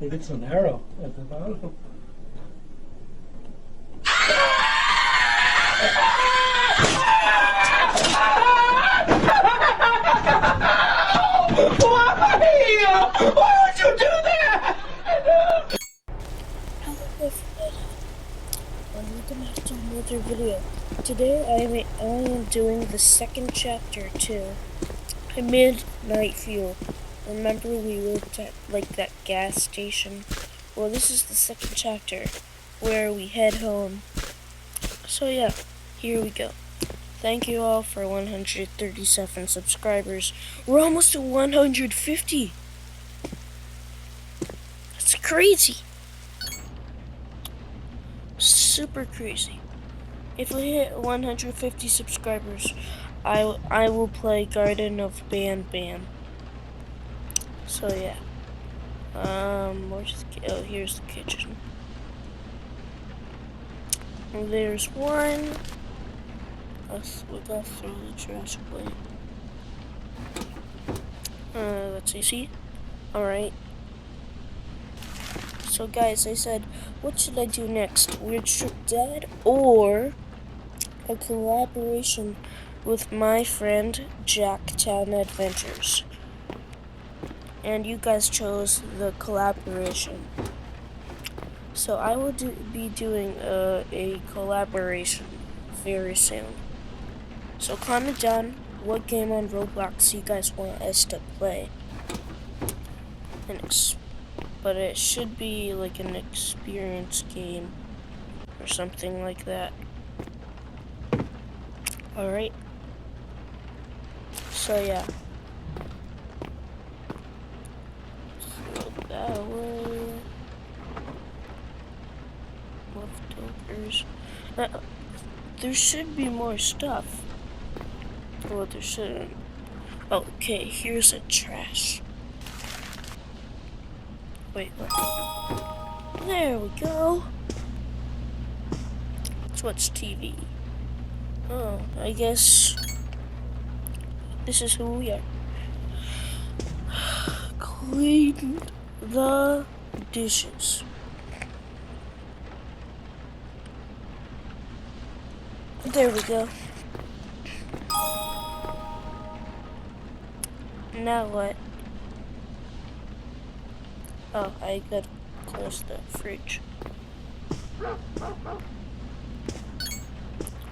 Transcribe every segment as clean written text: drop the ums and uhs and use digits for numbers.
But it's an arrow at the bottom. Why would you do that? Hello everybody, welcome back to another video. Today I am doing the second chapter to Midnight Fuel. Remember we worked at like that gas station? Well, this is the second chapter where we head home. So yeah, here we go. Thank you all for 137 subscribers. We're almost at 150. That's crazy. Super crazy. If we hit 150 subscribers, I will play Garden of Banban. So yeah. Here's the kitchen. There's one. We gotta throw the trash away. Let's see. Alright. So guys, I said, what should I do next? Weird Trip Dad or a collaboration with my friend Jacktown Adventures? And you guys chose the collaboration. So I will be doing a collaboration very soon. So comment down what game on Roblox you guys want us to play. But it should be like an experience game or something like that. Alright. So yeah. Throw that away. Leftovers. There should be more stuff. Well, there shouldn't. Okay, here's a trash. Wait, what? There we go. Let's watch TV. Oh, I guess this is who we are. Clean the dishes. There we go. Now what? Oh, I gotta close the fridge.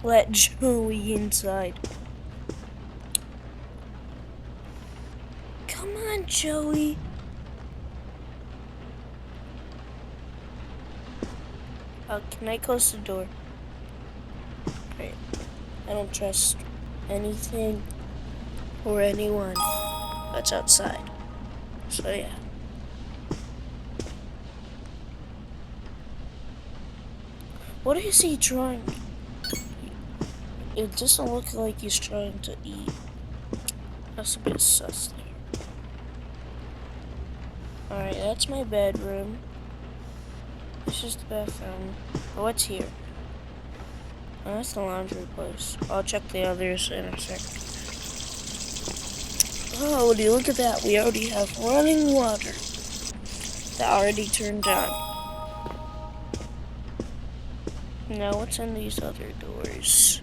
Let Joey inside. Come on, Joey. Can I close the door? Great. I don't trust anything or anyone that's outside. So yeah. What is he trying? It doesn't look like he's trying to eat. That's a bit sus there. Alright, that's my bedroom. This is the bathroom. Oh, what's here? Oh, that's the laundry place. I'll check the others in a sec. Oh, would you look at that? We already have running water. That already turned on. Now, what's in these other doors?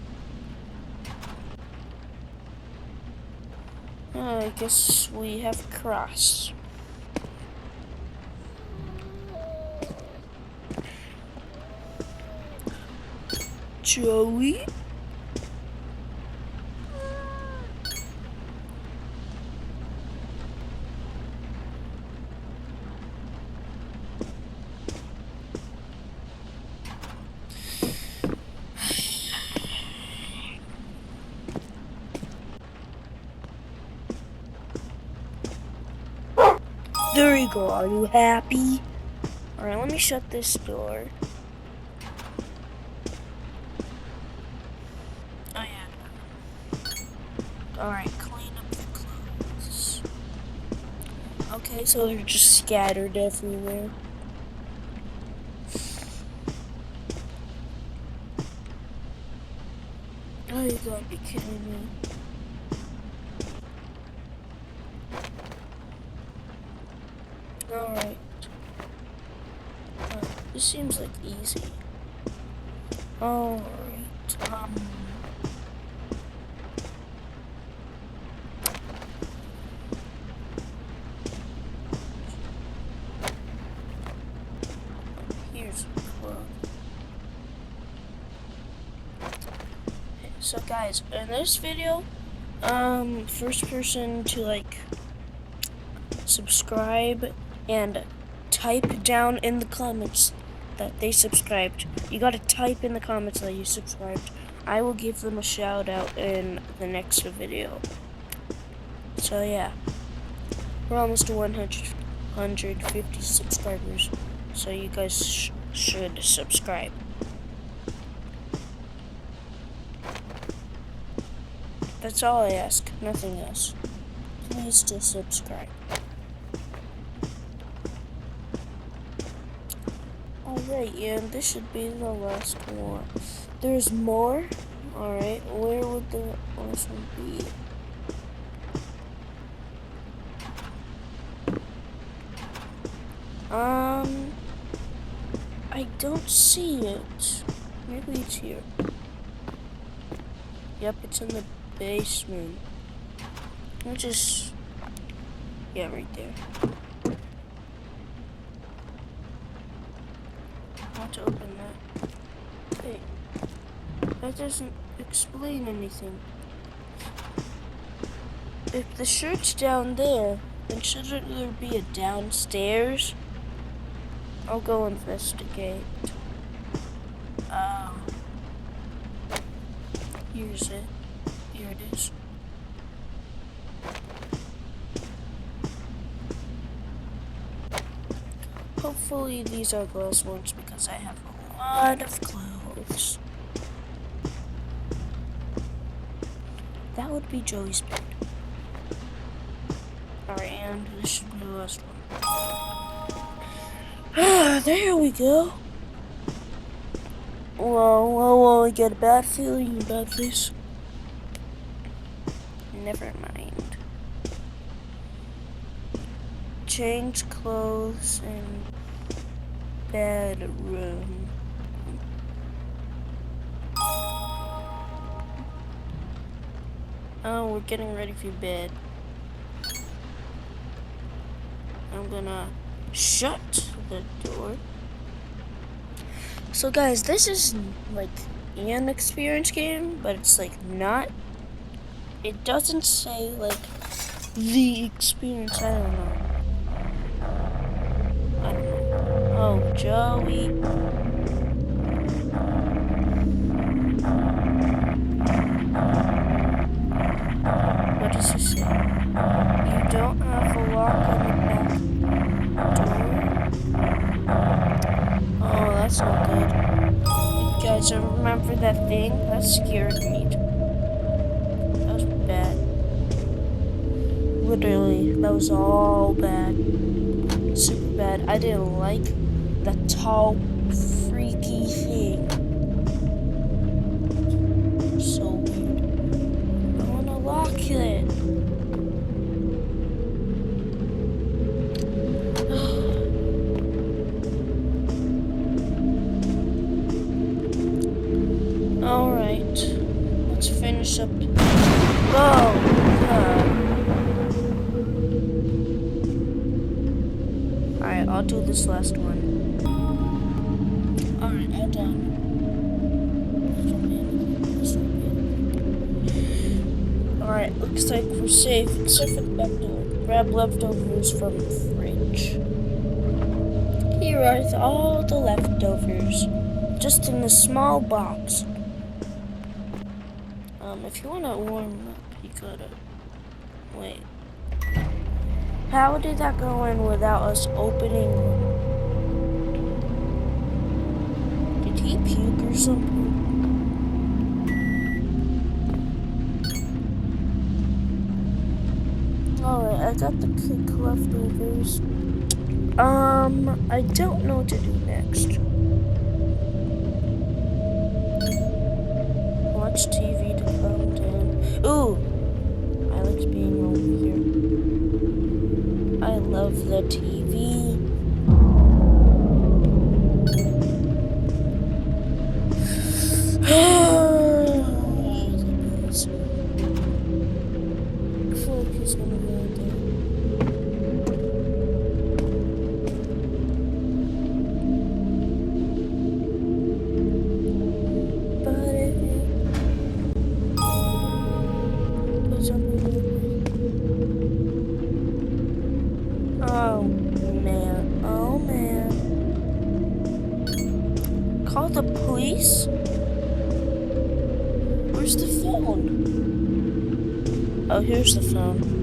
Oh, I guess we have a cross. Joey? There you go, are you happy? Alright, let me shut this door. Oh yeah. Alright, clean up the clothes. Okay, so they're just scattered everywhere. Oh, you gotta be kidding me. Alright. This seems like easy. Alright, here's a club. So guys, in this video, first person to like subscribe and type down in the comments that they subscribed. You gotta type in the comments that you subscribed. I will give them a shout out in the next video. So yeah, we're almost to 150 subscribers. So you guys should subscribe. That's all I ask, nothing else. Please just subscribe. Alright, and this should be the last one. There's more? Alright, where would the last one be? I don't see it. Maybe it's here. Yep, it's in the basement. Which is, yeah, right there. I want to open that. Wait, that doesn't explain anything. If the shirt's down there, then shouldn't there be a downstairs? I'll go investigate. Here's it. Here it is. Hopefully these are girls' ones because I have a lot of clothes. That would be Joey's bed. Alright, and this should be the last one. There we go. Whoa, I get a bad feeling about this. Never mind. Change clothes in bedroom. Oh, we're getting ready for bed. I'm gonna shut the door. So guys, this is like an experience game, but it's like not. It doesn't say like the experience. I don't know. Oh, Joey. What does it say? You don't have a lock on the back door. Oh, that's not good. You guys remember that thing? That scared me. That was bad. Literally, that was all bad. Super bad. I didn't like that tall, freaky thing. So weird. I wanna lock it. Alright, let's finish up. Whoa! Alright, I'll do this last one. Alright, I'm done. Alright, looks like we're safe, except for the back door. Grab leftovers from the fridge. Here are all the leftovers, just in a small box. If you want to warm up, you gotta wait. How did that go in without us opening? Did he puke or something? Alright, I got the cake leftovers. I don't know what to do next. Watch TV to calm down. Ooh! I like being over here. I love the TV. it's gonna go out there. But it put something in it. Oh man, oh man. Call the police? Where's the phone? Oh, here's the phone.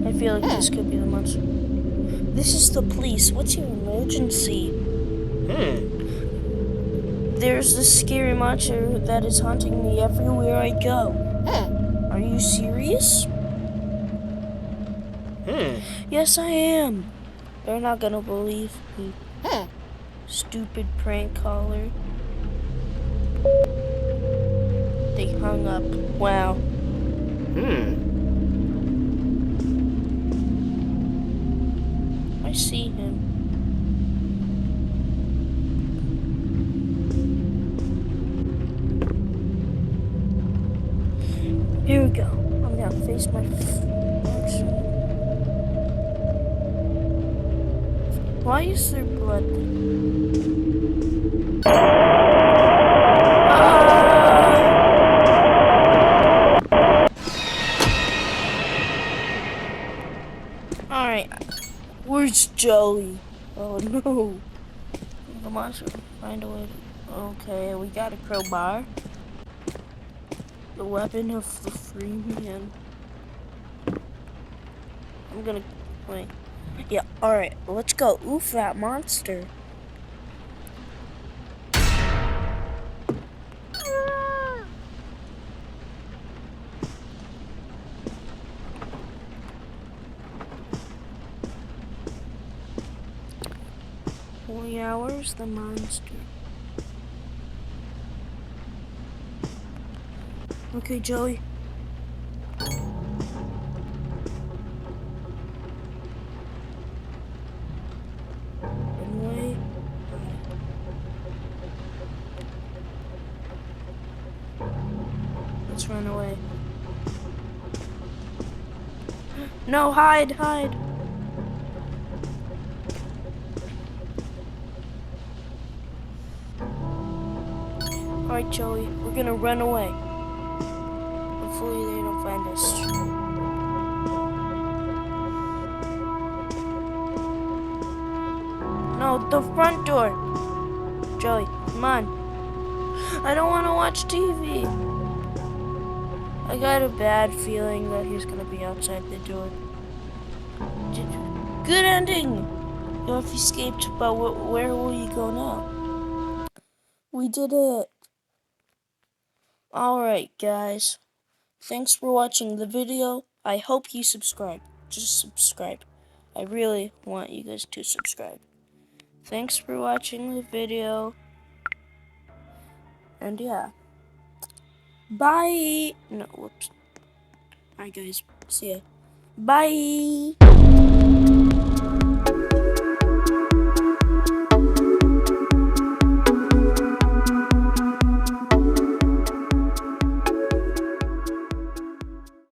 I feel like this could be the monster. This is the police. What's your emergency? There's this scary monster that is haunting me everywhere I go. Are you serious? Yes, I am. They're not gonna believe me. Stupid prank caller. They hung up. Wow. I see him. Here we go. I'm gonna face my function. Why is there blood? Alright. Where's Joey? Oh no. The monster will find a way to... Okay, we got a crowbar. The weapon of the free man. I'm gonna... Wait. Yeah, alright. Let's go. Oof, that monster. Oh yeah, where's the monster? Okay, Joey. Run away. Let's run away. No, hide, hide. Alright, Joey, we're gonna run away. Hopefully they don't find us. No, the front door. Joey, come on. I don't want to watch TV. I got a bad feeling that he's gonna be outside the door. Good ending! You have escaped, but where will you go now? We did it. Alright, guys. Thanks for watching the video. I hope you subscribe. Just subscribe. I really want you guys to subscribe. Thanks for watching the video. And yeah. Bye. No, whoops. Alright, guys. See ya. Bye.